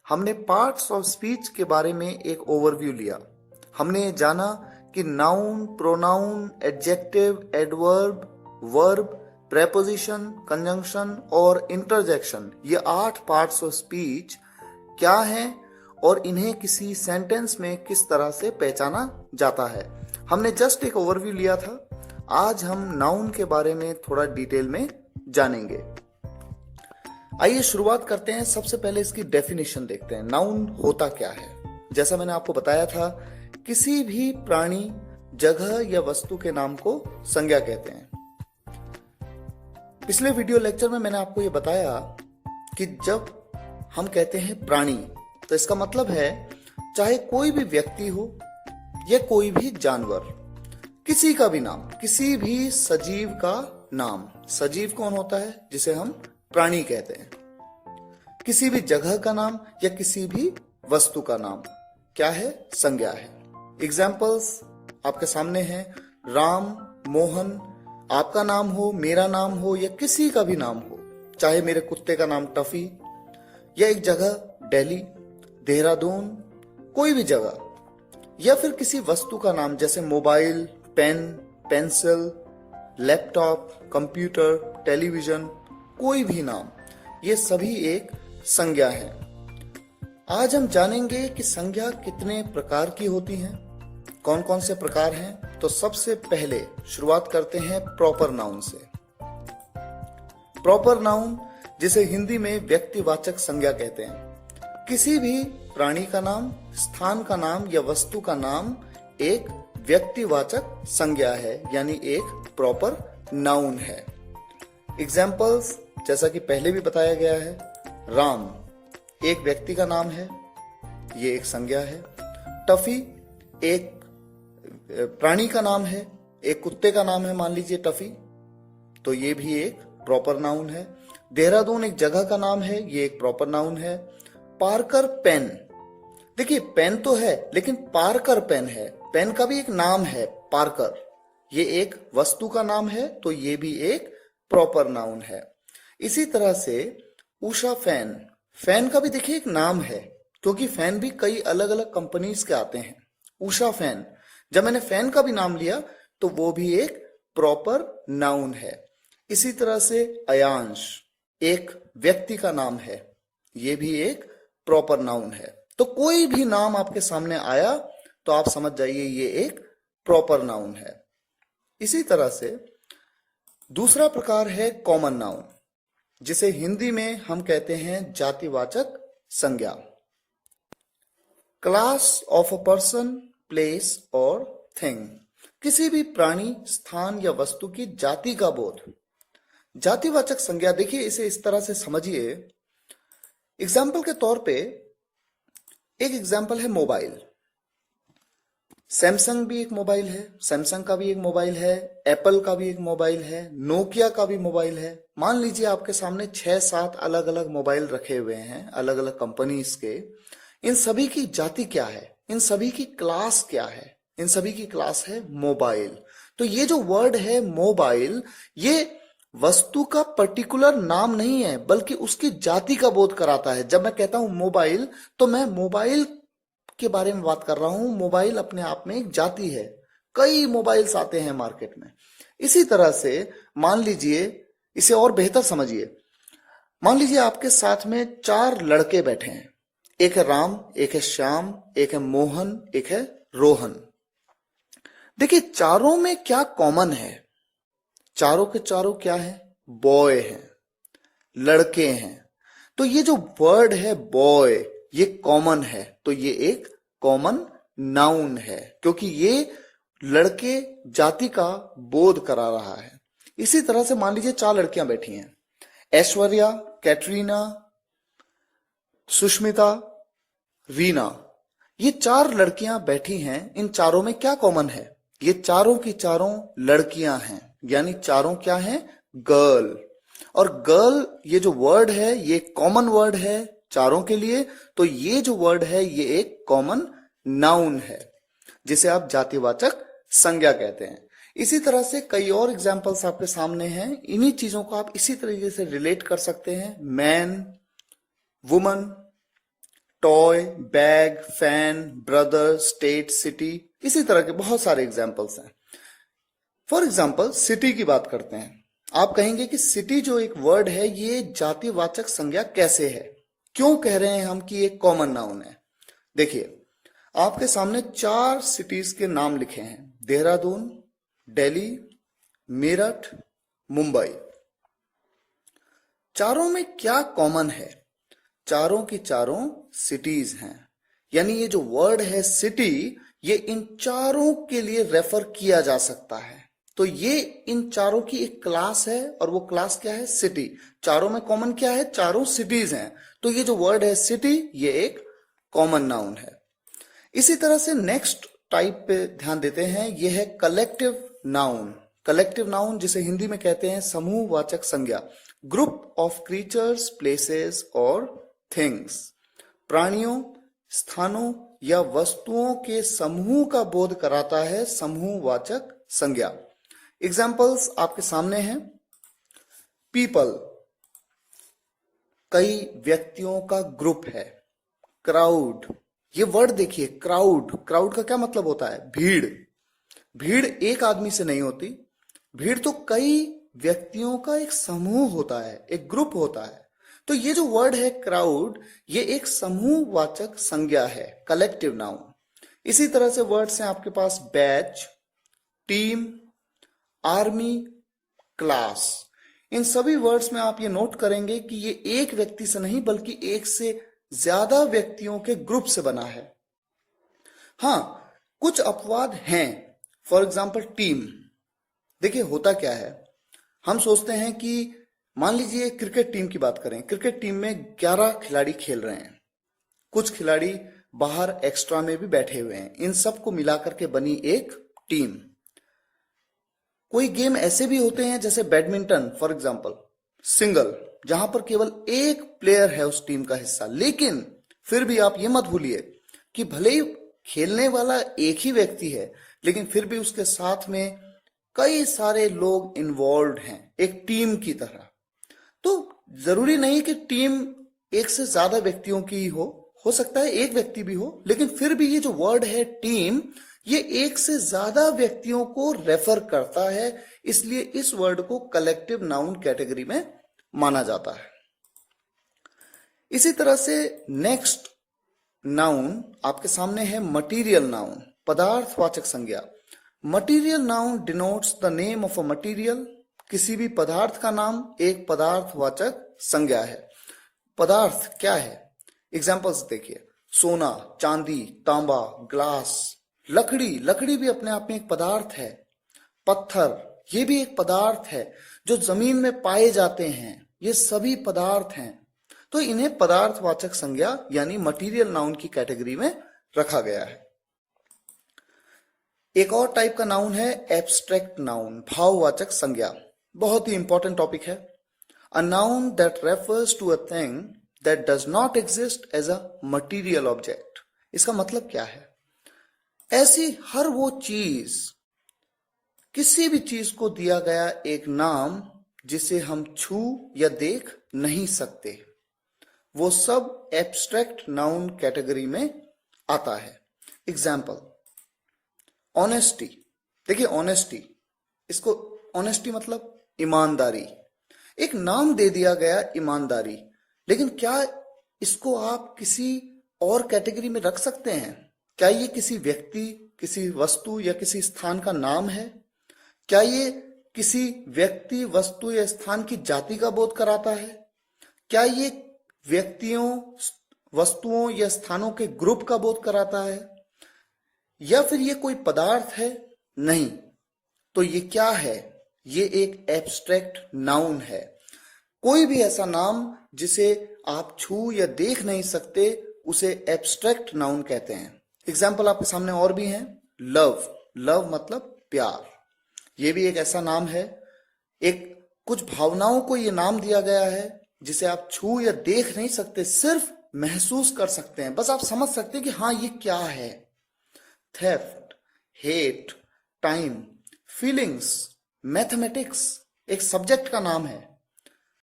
हमने parts of speech के बारे में एक ओवरव्यू लिया। हमने जाना कि noun, pronoun, adjective, adverb, verb, preposition, conjunction और इंटरजेक्शन, ये 8 पार्ट्स ऑफ स्पीच क्या हैं और इन्हें किसी सेंटेंस में किस तरह से पहचाना जाता है। हमने जस्ट एक ओवरव्यू लिया था। आज हम नाउन के बारे में थोड़ा डिटेल में जानेंगे। आइए शुरुआत करते हैं। सबसे पहले इसकी डेफिनेशन देखते हैं। नाउन होता क्या है? जैसा मैंने आपको बताया था, किसी भी प्राणी, जगह या वस्तु के नाम को संज्ञा कहते हैं। पिछले वीडियो लेक्चर में मैंने आपको यह बताया कि जब हम कहते हैं प्राणी, तो इसका मतलब है चाहे कोई भी व्यक्ति हो या कोई भी जानवर, किसी का भी नाम, किसी भी सजीव का नाम। सजीव कौन होता है? जिसे हम प्राणी कहते हैं। किसी भी जगह का नाम या किसी भी वस्तु का नाम क्या है? संज्ञा है। एग्जाम्पल्स आपके सामने हैं। राम, मोहन, आपका नाम हो, मेरा नाम हो या किसी का भी नाम हो, चाहे मेरे कुत्ते का नाम टफी या एक जगह दिल्ली, देहरादून, कोई भी जगह, या फिर किसी वस्तु का नाम जैसे mobile, pen, pencil, laptop, computer, television, कोई भी नाम, ये सभी एक संज्ञा है। आज हम जानेंगे कि संज्ञा कितने प्रकार की होती हैं, कौन कौन से प्रकार हैं। तो सबसे पहले शुरुआत करते हैं प्रॉपर नाउन से। प्रॉपर नाउन, जिसे हिंदी में व्यक्तिवाचक संज्ञा कहते हैं। किसी भी प्राणी का नाम, स्थान का नाम या वस्तु का नाम एक व्यक्तिवाचक संज्ञा है, यानी एक प्रॉपर नाउन है। एग्जाम्पल्स जैसा कि पहले भी बताया गया है, राम एक व्यक्ति का नाम है, ये एक संज्ञा है। टफी एक प्राणी का नाम है, एक कुत्ते का नाम है, मान लीजिए टफी, तो ये भी एक प्रॉपर नाउन है। देहरादून एक जगह का नाम है, ये एक प्रॉपर नाउन है। पार्कर पेन, देखिए पेन तो है लेकिन पार्कर पेन है, पेन का भी एक नाम है पार्कर, ये एक वस्तु का नाम है, तो ये भी एक प्रॉपर नाउन है। इसी तरह से उषा फैन, फैन का भी देखिए एक नाम है, क्योंकि फैन भी कई अलग अलग कंपनीज के आते हैं। उषा फैन, जब मैंने फैन का भी नाम लिया तो वो भी एक प्रॉपर नाउन है। इसी तरह से अयांश एक व्यक्ति का नाम है, ये भी एक प्रॉपर नाउन है। तो कोई भी नाम आपके सामने आया तो आप समझ जाइए ये एक प्रॉपर नाउन है। इसी तरह से दूसरा प्रकार है कॉमन नाउन, जिसे हिंदी में हम कहते हैं जातिवाचक संज्ञा। Class of a person, place और थिंग, किसी भी प्राणी, स्थान या वस्तु की जाति का बोध। जातिवाचक संज्ञा, देखिए इसे इस तरह से समझिए। एग्जाम्पल के तौर पे एक एग्जाम्पल है मोबाइल। सैमसंग भी एक मोबाइल है, सैमसंग का भी एक मोबाइल है, एप्पल का भी एक मोबाइल है, नोकिया का भी मोबाइल है। मान लीजिए आपके सामने 6-7 अलग अलग मोबाइल रखे हुए हैं, अलग अलग कंपनीज के। इन सभी की जाति क्या है? इन सभी की क्लास क्या है? इन सभी की क्लास है मोबाइल। तो ये जो वर्ड है मोबाइल, ये वस्तु का पर्टिकुलर नाम नहीं है, बल्कि उसकी जाति का बोध कराता है। जब मैं कहता हूं मोबाइल, तो मैं मोबाइल के बारे में बात कर रहा हूं। मोबाइल अपने आप में एक जाति है, कई मोबाइल्स आते हैं मार्केट में। इसी तरह से मान लीजिए, इसे और बेहतर समझिए। मान लीजिए आपके साथ में 4 लड़के बैठे हैं, एक है राम, एक है श्याम, एक है मोहन, एक है रोहन। देखिए चारों में क्या कॉमन है? चारों के चारों क्या है? बॉय हैं, लड़के हैं। तो ये जो वर्ड है बॉय, ये कॉमन है, तो ये एक कॉमन नाउन है, क्योंकि ये लड़के जाति का बोध करा रहा है। इसी तरह से मान लीजिए 4 लड़कियां बैठी हैं, ऐश्वर्या, कैटरीना, सुष्मिता, रीना। ये 4 लड़कियां बैठी हैं। इन चारों में क्या कॉमन है? ये चारों की चारों लड़कियां हैं, यानी चारों क्या हैं? गर्ल। और गर्ल, ये जो वर्ड है ये कॉमन वर्ड है चारों के लिए, तो ये जो वर्ड है ये एक कॉमन नाउन है, जिसे आप जातिवाचक संज्ञा कहते हैं। इसी तरह से कई और एग्जाम्पल्स आपके सामने हैं। इन्हीं चीजों को आप इसी तरीके से रिलेट कर सकते हैं। Man, woman, toy, bag, fan, brother, state, city, इसी तरह के बहुत सारे एग्जाम्पल्स हैं। फॉर एग्जाम्पल सिटी की बात करते हैं। आप कहेंगे कि सिटी जो एक वर्ड है ये जातिवाचक संज्ञा कैसे है, क्यों कह रहे हैं हम कि एक कॉमन नाउन है। देखिए, आपके सामने 4 सिटीज के नाम लिखे हैं, देहरादून, दिल्ली, मेरठ, मुंबई। चारों में क्या कॉमन है? चारों की चारों सिटीज हैं, यानी ये जो वर्ड है सिटी, ये इन चारों के लिए रेफर किया जा सकता है। तो ये इन चारों की एक क्लास है, और वो क्लास क्या है? सिटी। चारों में कॉमन क्या है? चारों सिटीज हैं। तो ये जो वर्ड है सिटी, ये एक कॉमन नाउन है। इसी तरह से नेक्स्ट टाइप पे ध्यान देते हैं, ये है कलेक्टिव नाउन। कलेक्टिव नाउन जिसे हिंदी में कहते हैं समूहवाचक संज्ञा। ग्रुप ऑफ क्रीचर्स, प्लेसेस और थिंग्स। प्राणियों, स्थानों या वस्तुओं के समूह का बोध कराता है समूहवाचक संज्ञा। एग्जाम्पल्स आपके सामने हैं। पीपल, कई व्यक्तियों का ग्रुप है। क्राउड, ये वर्ड देखिए, क्राउड, क्राउड का क्या मतलब होता है? भीड़। भीड़ एक आदमी से नहीं होती, भीड़ तो कई व्यक्तियों का एक समूह होता है, एक ग्रुप होता है। तो ये जो वर्ड है क्राउड, ये एक समूहवाचक संज्ञा है, कलेक्टिव नाउन। इसी तरह से वर्ड्स हैं आपके पास बैच, टीम, आर्मी, क्लास। इन सभी वर्ड्स में आप ये नोट करेंगे कि ये एक व्यक्ति से नहीं बल्कि एक से ज्यादा व्यक्तियों के ग्रुप से बना है। हाँ, कुछ अपवाद हैं। For example team. देखिए होता क्या है, हम सोचते हैं कि मान लीजिए क्रिकेट टीम की बात करें, क्रिकेट टीम में 11 खिलाड़ी खेल रहे हैं, कुछ खिलाड़ी बाहर एक्स्ट्रा में भी बैठे हुए हैं, इन सबको मिलाकर के बनी एक टीम। कोई गेम ऐसे भी होते हैं जैसे बैडमिंटन फॉर एग्जाम्पल, सिंगल, जहां पर केवल एक प्लेयर है उस टीम का हिस्सा, लेकिन फिर भी आप ये मत भूलिए कि भले ही खेलने वाला एक ही व्यक्ति है, लेकिन फिर भी उसके साथ में कई सारे लोग इन्वॉल्व हैं एक टीम की तरह। तो जरूरी नहीं कि टीम एक से ज्यादा व्यक्तियों की हो सकता है एक व्यक्ति भी हो, लेकिन फिर भी ये जो वर्ड है टीम, ये एक से ज्यादा व्यक्तियों को रेफर करता है, इसलिए इस वर्ड को कलेक्टिव नाउन कैटेगरी में माना जाता है। इसी तरह से नेक्स्ट नाउन आपके सामने है मटीरियल नाउन, पदार्थवाचक संज्ञा। Material noun denotes the name of a material. किसी भी पदार्थ का नाम एक पदार्थवाचक संज्ञा है। पदार्थ क्या है? एग्जाम्पल्स देखिए, सोना, चांदी, तांबा, ग्लास, लकड़ी, लकड़ी भी अपने आप में एक पदार्थ है। पत्थर, ये भी एक पदार्थ है जो जमीन में पाए जाते हैं, ये सभी पदार्थ हैं। तो इन्हें पदार्थवाचक संज्ञा यानी मटीरियल नाउन की कैटेगरी में रखा गया है। एक और टाइप का नाउन है एब्स्ट्रैक्ट नाउन, भाववाचक संज्ञा। बहुत ही इंपॉर्टेंट टॉपिक है। A noun that refers to a thing that does not exist as a material object. इसका मतलब क्या है? ऐसी हर वो चीज, किसी भी चीज को दिया गया एक नाम जिसे हम छू या देख नहीं सकते, वो सब एब्स्ट्रैक्ट नाउन कैटेगरी में आता है। Example, honesty. देखिए ऑनेस्टी, इसको ऑनेस्टी मतलब ईमानदारी, एक नाम दे दिया गया ईमानदारी, लेकिन क्या इसको आप किसी और कैटेगरी में रख सकते हैं? क्या ये किसी व्यक्ति, किसी वस्तु या किसी स्थान का नाम है? क्या ये किसी व्यक्ति, वस्तु या स्थान की जाति का बोध कराता है? क्या ये व्यक्तियों, वस्तुओं या स्थानों के ग्रुप का बोध कराता है? या फिर ये कोई पदार्थ है? नहीं। तो ये क्या है? ये एक एब्स्ट्रैक्ट नाउन है। कोई भी ऐसा नाम जिसे आप छू या देख नहीं सकते, उसे एब्स्ट्रैक्ट नाउन कहते हैं। एग्जाम्पल आपके सामने और भी हैं। लव, लव मतलब प्यार, ये भी एक ऐसा नाम है। एक कुछ भावनाओं को ये नाम दिया गया है जिसे आप छू या देख नहीं सकते, सिर्फ महसूस कर सकते हैं, बस आप समझ सकते हैं कि हाँ ये क्या है। Theft, hate, time, feelings, mathematics एक सब्जेक्ट का नाम है।